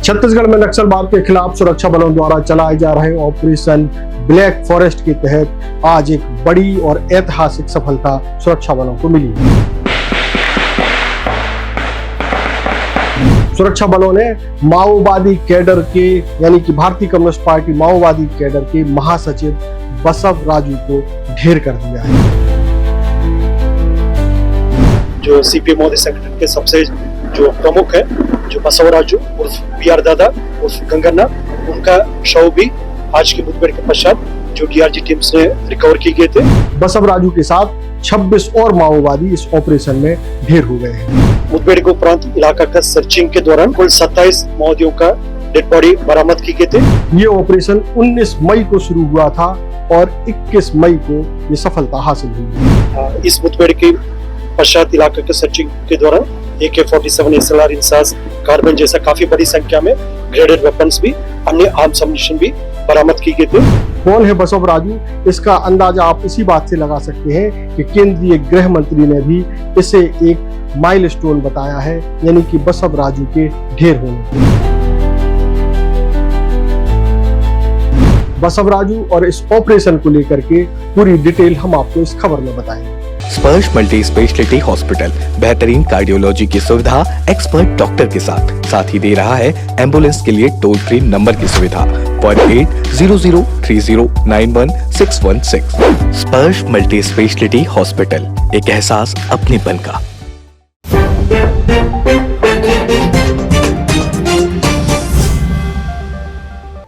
छत्तीसगढ़ में नक्सलवाद के खिलाफ सुरक्षा बलों द्वारा चलाए जा रहे ऑपरेशन ब्लैक फॉरेस्ट के तहत आज एक बड़ी और ऐतिहासिक सफलता सुरक्षा बलों को मिली। सुरक्षा बलों ने माओवादी कैडर के यानी कि भारतीय कम्युनिस्ट पार्टी माओवादी कैडर के महासचिव बसव राजू को ढेर कर दिया है। जो सीपीएम मोदी संगठन के सबसे जो प्रमुख है, जो बसव राजू उर्फ बीआर दादा उर्फ गंगन्ना, उनका शव भी आज की मुठभेड़ के पश्चात जो डीआरजी टीम्स ने रिकवर किए गए थे। बसव राजू के साथ 26 और माओवादी इस ऑपरेशन में ढेर हो गए हैं। मुठभेड़ के उपरांत इलाका का सर्चिंग के दौरान कुल 27 माओवादियों का डेड बॉडी बरामद की गए थे। ये ऑपरेशन 19 मई को शुरू हुआ था और 21 मई को ये सफलता हासिल हुई। इस मुठभेड़ के पश्चात इलाके के सर्चिंग के दौरान AK-47 SLR इंसास कार्बन जैसा काफी बड़ी संख्या में ग्रेडेड वेपन्स भी, अन्य आर्म्स एम्युनिशन भी बरामद की गए थे। कौन है बसव राजू? इसका अंदाजा आप इसी बात से लगा सकते हैं कि केंद्रीय गृह मंत्री ने भी इसे एक माइलस्टोन बताया है, यानी कि बसव राजू के ढेर होने। बसव राजू और इस ऑपरेशन को लेकर के पूरी डिटेल हम आपको इस खबर में बताएंगे। स्पर्श मल्टी स्पेशलिटी हॉस्पिटल बेहतरीन कार्डियोलॉजी की सुविधा एक्सपर्ट डॉक्टर के साथ ही दे रहा है एम्बुलेंस के लिए टोल फ्री नंबर की सुविधा 480030911616। स्पर्श मल्टी स्पेशलिटी हॉस्पिटल, एक एहसास अपनेपन का।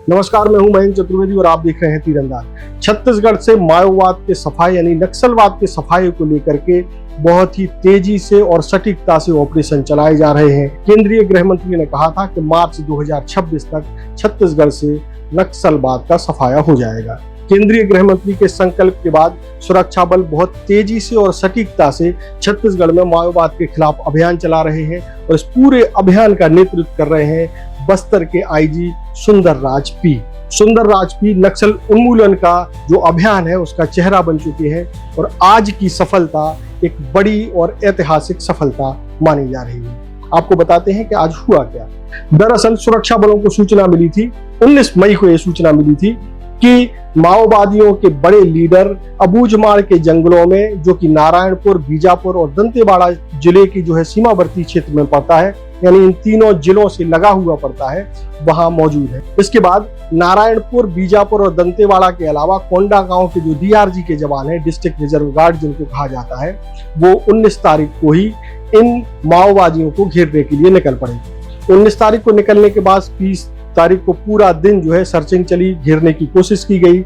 नमस्कार, मैं हूं मयंक चतुर्वेदी और आप देख रहे हैं तीरंदाज। छत्तीसगढ़ से माओवाद के सफाई यानी नक्सलवाद के सफाई को लेकर के बहुत ही तेजी से और सटीकता से ऑपरेशन चलाए जा रहे हैं। केंद्रीय गृह मंत्री ने कहा था कि मार्च 2026 तक छत्तीसगढ़ से नक्सलवाद का सफाया हो जाएगा। केंद्रीय गृह मंत्री के संकल्प के बाद सुरक्षा बल बहुत तेजी से और सटीकता से छत्तीसगढ़ में माओवाद के खिलाफ अभियान चला रहे हैं और इस पूरे अभियान का नेतृत्व कर रहे हैं बस्तर के IG Sundarraj P. Sundarraj P Naxal उन्मूलन का जो अभियान है उसका चेहरा बन चुके हैं और आज की सफलता एक बड़ी और ऐतिहासिक सफलता मानी जा रही है। आपको बताते हैं कि आज हुआ क्या। दरअसल सुरक्षा बलों को सूचना मिली थी, 19 मई को यह सूचना मिली थी कि माओवादियों के बड़े लीडर अबूझमाड़ के जंगलों में, जो कि नारायणपुर, बीजापुर और दंतेवाड़ा जिले की जो है सीमावर्ती क्षेत्र में पड़ता है, यानी इन तीनों जिलों से लगा हुआ पड़ता है, वहां मौजूद है। इसके बाद नारायणपुर, बीजापुर और दंतेवाड़ा के अलावा कोंडा गांव के जो डीआरजी के जवान हैं, डिस्ट्रिक्ट रिजर्व गार्ड जिनको कहा जाता है, वो 19 तारीख को ही इन माओवादियों को घेरने के लिए निकल पड़े। 19 तारीख को निकलने के बाद 20 तारीख को पूरा दिन जो है सर्चिंग चली, घेरने की कोशिश की गई।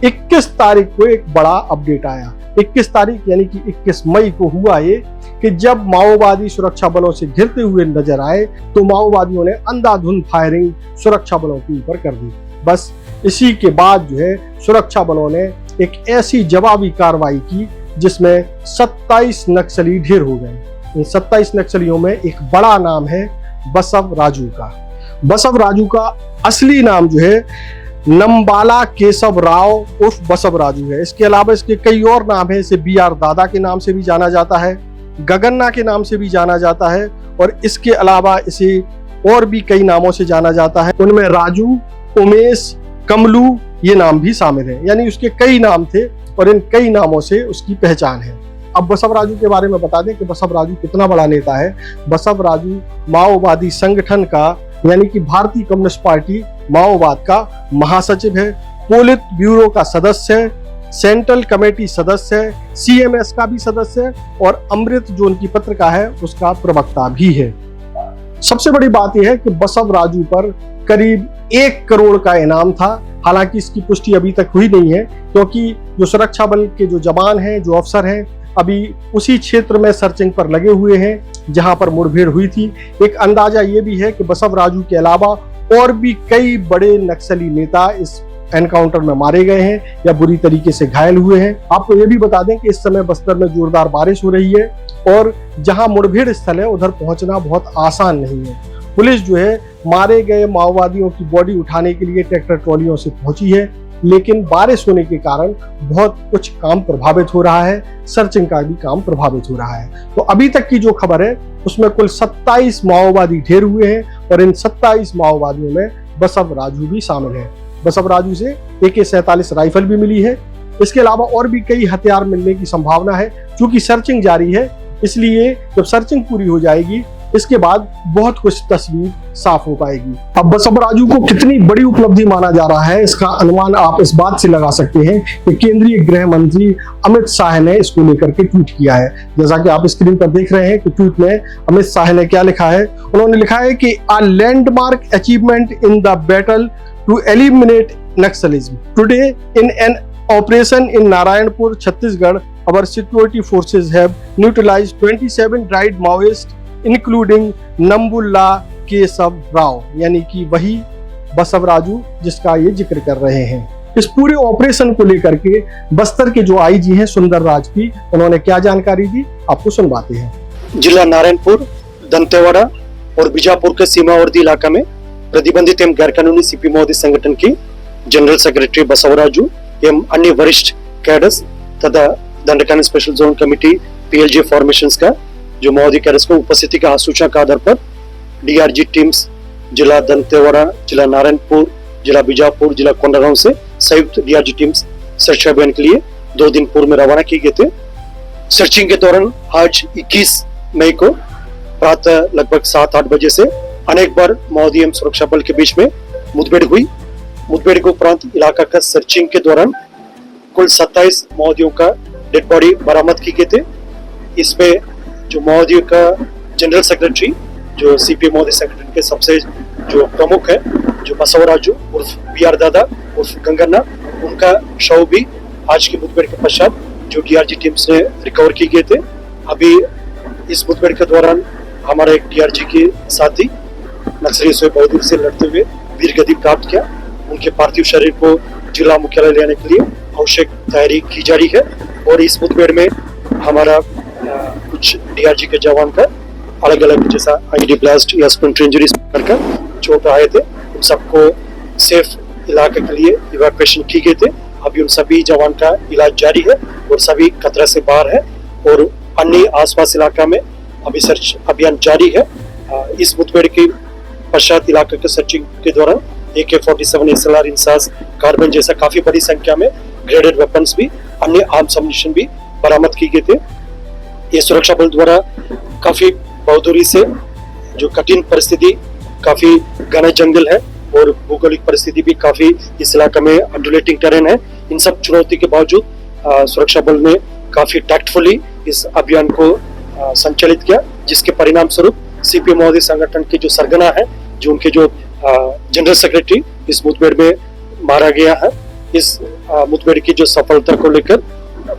21 तारीख को एक बड़ा अपडेट आया। 21 तारीख यानी कि 21 मई को हुआ ये कि जब माओवादी सुरक्षा बलों से घिरते हुए नजर आए तो माओवादियों ने अंधाधुंध फायरिंग सुरक्षा बलों के ऊपर कर दी। बस इसी के बाद जो है सुरक्षा बलों ने एक ऐसी जवाबी कार्रवाई की जिसमें 27 नक्सली ढेर हो गए। इन 27 नक्सलियों में एक बड़ा नाम है बसव राजू का। बसव राजू का असली नाम जो है नंबाला केशव राव उर्फ बसव राजू है। इसके अलावा इसके कई और नाम है। इसे बीआर दादा के नाम से भी जाना जाता है, गगन्ना के नाम से भी जाना जाता है और इसके अलावा इसे और भी कई नामों से जाना जाता है। उनमें राजू, उमेश, कमलू ये नाम भी शामिल है। यानी उसके कई नाम थे और इन कई नामों से उसकी पहचान है। अब बसव राजू के बारे में बता दें कि बसव राजू कितना बड़ा नेता है। बसव राजू माओवादी संगठन का यानी कि भारतीय कम्युनिस्ट पार्टी माओवाद का महासचिव है, पोलित ब्यूरो का सदस्य है, सेंट्रल कमेटी सदस्य है, CMS का भी सदस्य है और अमृत जो उनकी पत्रिका है उसका प्रवक्ता भी है। सबसे बड़ी बात यह है कि बसव राजू पर करीब 1 करोड़ का इनाम था। हालांकि इसकी पुष्टि अभी तक हुई नहीं है क्योंकि जो सुरक्षा बल के जो जवान हैं, जो अफसर हैं, अभी उसी क्षेत्र में सर्चिंग पर लगे हुए हैं जहां पर मुठभेड़ हुई थी। एक अंदाजा ये भी है कि बसव राजू के अलावा और भी कई बड़े नक्सली नेता इस एनकाउंटर में मारे गए हैं या बुरी तरीके से घायल हुए हैं। आपको ये भी बता दें कि इस समय बस्तर में जोरदार बारिश हो रही है और जहां मुठभेड़ स्थल है उधर पहुंचना बहुत आसान नहीं है। पुलिस जो है मारे गए माओवादियों की बॉडी उठाने के लिए ट्रैक्टर ट्रॉलियों से पहुंची है लेकिन बारिश होने के कारण बहुत कुछ काम प्रभावित हो रहा है, सर्चिंग का भी काम प्रभावित हो रहा है। तो अभी तक की जो खबर है उसमें कुल 27 माओवादी ढेर हुए हैं और इन 27 माओवादियों में बसव राजू भी शामिल है। बसव राजू से AK-47 राइफल भी मिली है। इसके अलावा और भी कई हथियार मिलने की संभावना है। क्योंकि सर्चिंग जारी है, इसलिए जब सर्चिंग पूरी हो जाएगी इसके बाद बहुत कुछ तस्वीर साफ हो पाएगी। अब बसव राजू को कितनी बड़ी उपलब्धि माना जा रहा है इसका अनुमान आप इस बात से लगा सकते हैं कि केंद्रीय गृह मंत्री अमित शाह ने इसको लेकर के ट्वीट किया है। जैसा कि आप स्क्रीन पर देख रहे हैं कि ट्वीट में अमित शाह ने क्या लिखा है। उन्होंने लिखा है कि a landmark achievement in the battle to eliminate Naxalism today in an operation in Narayanpur Chhattisgarh our security forces have neutralized 27 dried Maoists including Nambala Keshav Rao, यानी कि वही बसव राजू जिसका ये जिक्र कर रहे हैं। इस पूरे ऑपरेशन को लेकर के बस्तर के जो IG हैं सुंदर राज की, उन्होंने क्या जानकारी दी आपको सुनवाते हैं। जिला नारायणपुर, दंतेवाड़ा और बीजापुर के सीमावर्ती इलाका में प्रतिबंधित एवं गैरकानूनी सीपी माओवादी संगठन की जनरल सेक्रेटरी बसव राजू एवं अन्य वरिष्ठ कैडर्स तथा Dandakaranya special zone committee PLJ formations का जो माओवादी कैडर्स को उपस्थिति का सूचना के आधार पर DRG टीम्स जिला दंतेवाड़ा, जिला नारायणपुर, जिला बीजापुर, जिला कोंडागांव से संयुक्त DRG टीम्स सर्च अभियान के लिए 2 दिन पूर्व में रवाना किए गए थे। सर्चिंग के दौरान आज 21 मई को प्रातः लगभग 7-8 बजे से अनेक बार माओवादी एवं सुरक्षा बल के बीच में मुठभेड़ हुई। मुठभेड़ के उपरांत इलाका का सर्चिंग के दौरान कुल 27 माओवादियों का डेड बॉडी बरामद की गए थे। इसमें जो माओवादियों का जनरल सेक्रेटरी जो सीपी माओवादी संगठन के सबसे जो प्रमुख है जो बसव राजू उर्फ BR दादा उर्फ गंगन्ना, उनका शव भी आज की मुठभेड़ के पश्चात जो DRG टीम्स ने रिकवर की गए थे। अभी इस मुठभेड़ के दौरान हमारा एक DRG के साथी नक्सलियों से बहुत दूर से लड़ते हुए वीर गति प्राप्त किया। उनके पार्थिव शरीर को जिला मुख्यालय ले आने के लिए आवश्यक तैयारी की जा रही है और इस मुठभेड़ में हमारा कुछ DRG के जवान का अलग अलग जैसा IED ब्लास्ट या स्प्लिंटर इंजरी का चोट आए थे, उन सबको सेफ इलाके के लिए इवैक्यूएशन की गए थे। अभी उन सभी जवान का इलाज जारी है और सभी खतरा से बाहर है और अन्य आसपास इलाका में अभी सर्च अभियान जारी है। इस मुठभेड़ के पश्चात इलाके के सर्चिंग के दौरान AK-47 SLR इंसास कार्बन जैसा काफी बड़ी संख्या में ग्रेडेड वेपन्स भी अन्य आर्म्स अम्युनिशन भी बरामद की गए थे। ये सुरक्षा बल द्वारा काफी बहुत दूरी से जो कठिन परिस्थिति, काफी घना जंगल है और भौगोलिक परिस्थिति भी काफी इस इलाके में अंडुलेटिंग टेरेन है, इन सब चुनौती के बावजूद सुरक्षा बल ने काफी टैक्टफुली इस अभियान को संचालित किया, जिसके परिणाम स्वरूप सीपी माओवादी संगठन के जो सरगना है, जो उनके जो जनरल सेक्रेटरी इस मुठभेड़ में मारा गया है। इस मुठभेड़ की जो सफलता को लेकर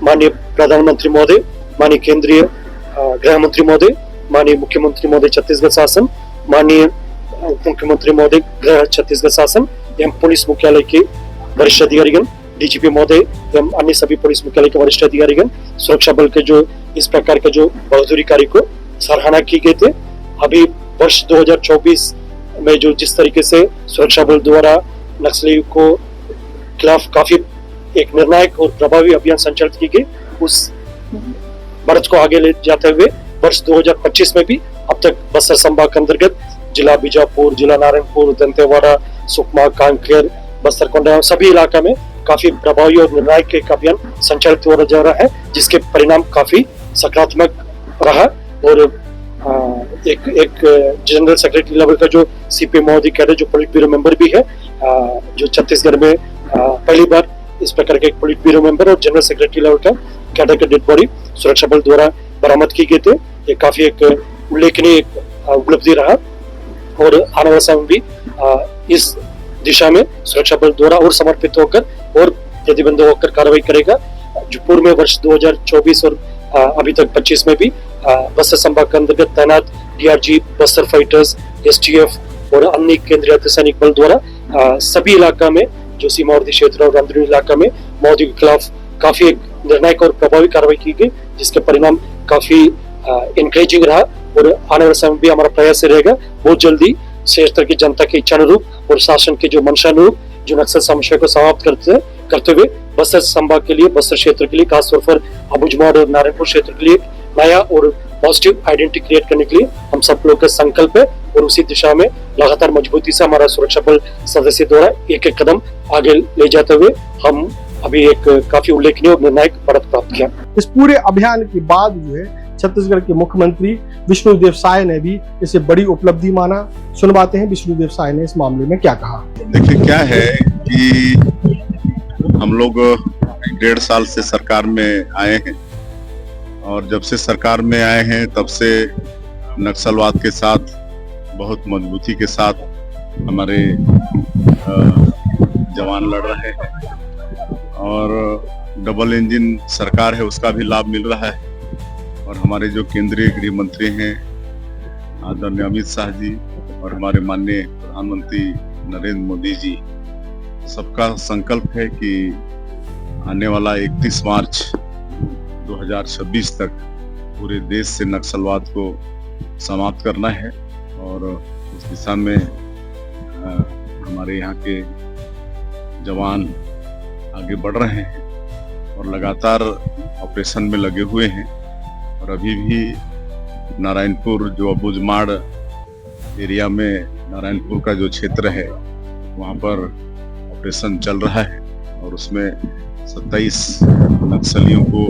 माननीय प्रधानमंत्री महोदय, माननीय केंद्रीय गृह मंत्री महोदय, माननीय मुख्यमंत्री महोदय छत्तीसगढ़ शासन, माननीय उप मुख्यमंत्री महोदय गृह छत्तीसगढ़ शासन एवं पुलिस मुख्यालय के वरिष्ठ अधिकारीगण, DGP महोदय एवं अन्य सभी पुलिस मुख्यालय के वरिष्ठ अधिकारीगण, सुरक्षा बल के जो इस प्रकार के जो बहादुरी कार्य को सराहना की गए थे। अभी वर्ष 2024 में जो जिस तरीके से सुरक्षा बल द्वारा नक्सलियों को खिलाफ काफी एक निर्णायक और प्रभावी अभियान संचालित की गई, उस बढ़त को आगे ले जाते हुए वर्ष 2025 में भी अब तक बस्तर संभाग के अंतर्गत जिला बीजापुर, जिला नारायणपुर, दंतेवाड़ा, सुकमा, कांकेर, बस्तर कोंडागांव सभी इलाका में काफी प्रभावी और निर्णायक एक अभियान संचालित हो जा रहा है, जिसके परिणाम काफी सकारात्मक रहा। और एक जनरल सेक्रेटरी लेवल का जो सीपी माओवादी कैडर जो पोलिट ब्यूरो मेंबर भी है, जो छत्तीसगढ़ में पहली बार इस प्रकार के पोलिट ब्यूरो मेंबर और जनरल सेक्रेटरी लेवल का कैडर का डेड बॉडी सुरक्षा बल द्वारा बरामद की गए थे। ये काफी एक उल्लेखनीय उपलब्धि रहा और आने वाले समय भी इस दिशा में सुरक्षा बल द्वारा और समर्पित होकर और प्रतिबंध होकर कार्रवाई करेगा। जो पूर्व में वर्ष 2024 और अभी तक 25 में भी बस्तर संभाग के अंतर्गत तैनात DRG, बस्तर फाइटर्स, STF और अन्य केंद्रीय अर्धसैनिक बल द्वारा सभी इलाका में जो सीमावर्ती क्षेत्र और अंदरूनी इलाका में माओवादियों के खिलाफ काफी एक निर्णायक और प्रभावी कार्रवाई की गई, जिसके परिणाम काफी इनकरेजिंग रहा। और आने वाले समय भी हमारा प्रयास रहेगा बहुत जल्दी शेष स्तर की जनता की इच्छा अनुरूप और शासन के जो मंशा अनुरूप जो नक्सल समस्या को समाप्त करते हुए बस्तर संभाग के लिए, बस्तर क्षेत्र के लिए, खासतौर पर अबुझमाड़ और नारायणपुर क्षेत्र के लिए नया और पॉजिटिव आइडेंटिटी क्रिएट करने के लिए हम सब लोग का संकल्प है और उसी दिशा में लगातार मजबूती से हमारा सुरक्षा बल सदस्य द्वारा एक एक कदम आगे ले जाते हुए हम अभी एक काफी उल्लेखनीय और निर्णायक बढ़त प्राप्त किया। इस पूरे अभियान के बाद जो है छत्तीसगढ़ के मुख्यमंत्री विष्णुदेव साय ने भी इसे बड़ी उपलब्धि माना। सुनवाते हैं विष्णुदेव साय ने इस मामले में क्या कहा। देखिए, क्या है कि हम लोग 1.5 साल से सरकार में आए हैं और जब से सरकार में आए हैं तब से नक्सलवाद के साथ बहुत मजबूती के साथ हमारे जवान लड़ रहे हैं और डबल इंजन सरकार है उसका भी लाभ मिल रहा है। और हमारे जो केंद्रीय गृह मंत्री हैं आदरणीय अमित शाह जी और हमारे माननीय प्रधानमंत्री नरेंद्र मोदी जी, सबका संकल्प है कि आने वाला 31 मार्च 2026 तक पूरे देश से नक्सलवाद को समाप्त करना है। और इस दिशा में हमारे यहाँ के जवान आगे बढ़ रहे हैं और लगातार ऑपरेशन में लगे हुए हैं। और अभी भी नारायणपुर जो अबुझमाड़ एरिया में नारायणपुर का जो क्षेत्र है वहाँ पर ऑपरेशन चल रहा है और उसमें 27 नक्सलियों को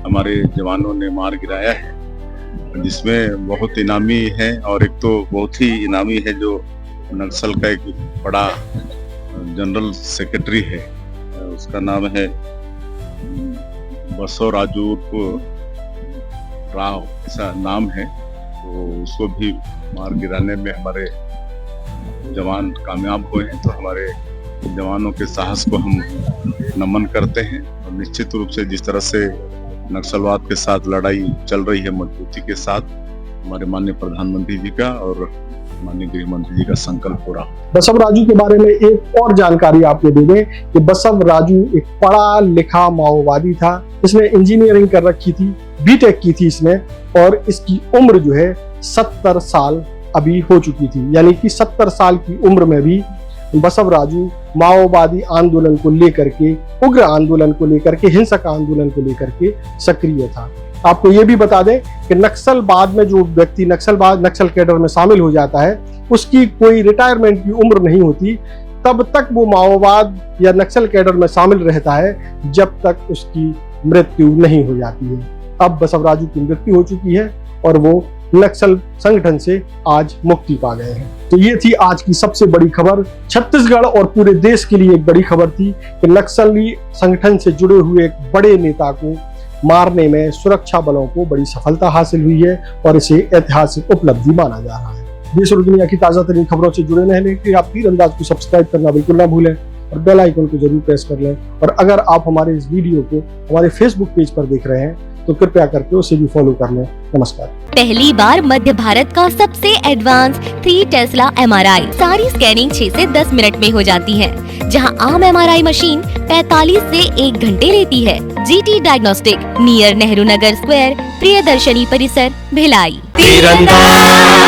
हमारे जवानों ने मार गिराया है, जिसमें बहुत इनामी है और एक तो बहुत ही इनामी है जो नक्सल का एक बड़ा जनरल सेक्रेटरी है, उसका नाम है बसवराजू राव, ऐसा नाम है। तो उसको भी मार गिराने में हमारे जवान कामयाब हुए हैं। तो हमारे जवानों के साहस को हम नमन करते हैं और निश्चित रूप से जिस तरह से नक्सलवाद के साथ लड़ाई चल रही है मजबूती के साथ, हमारे माननीय प्रधानमंत्री जी का और माननीय गृह मंत्री जी का संकल्प हो रहा। बसवराजू के बारे में एक और जानकारी आपको दे दें कि बसवराजू एक पढ़ा लिखा माओवादी था। इसने इंजीनियरिंग कर रखी थी, बीटेक की थी इसने, और इसकी उम्र जो है 70 साल अभी हो चुकी थी। यानी कि 70 साल की उम्र में भी बसवराजू माओवादी आंदोलन को लेकर के, उग्र आंदोलन को लेकर के, हिंसक आंदोलन को लेकर के सक्रिय था। आपको ये भी बता दें कि नक्सलवाद में जो व्यक्ति नक्सल कैडर में शामिल हो जाता है उसकी कोई रिटायरमेंट की उम्र नहीं होती, तब तक वो माओवाद या नक्सल कैडर में शामिल रहता है जब तक उसकी मृत्यु नहीं हो जाती है। अब बसवराजू की मृत्यु हो चुकी है और वो नक्सल संगठन से आज मुक्ति पा गए हैं। तो ये थी आज की सबसे बड़ी खबर। छत्तीसगढ़ और पूरे देश के लिए एक बड़ी खबर थी कि नक्सली संगठन से जुड़े हुए एक बड़े नेता को मारने में सुरक्षा बलों को बड़ी सफलता हासिल हुई है और इसे ऐतिहासिक उपलब्धि माना जा रहा है। देश और दुनिया की ताजा तरीन खबरों से जुड़े रहने के लिए आप तीरंदाज को सब्सक्राइब करना बिल्कुल ना भूलें और बेल आइकन को जरूर प्रेस कर लें। और अगर आप हमारे इस वीडियो को हमारे फेसबुक पेज पर देख रहे हैं तो कृपया करके उसे भी फॉलो कर लें। नमस्कार। पहली बार मध्य भारत का सबसे एडवांस 3 टेस्ला MRI, सारी स्कैनिंग 6 से 10 मिनट में हो जाती है, जहां आम MRI मशीन 45 से 1 घंटे लेती है। GT diagnostic, near Nehru Nagar square, Priyadarshini परिसर, भिलाई। तीरंदाज।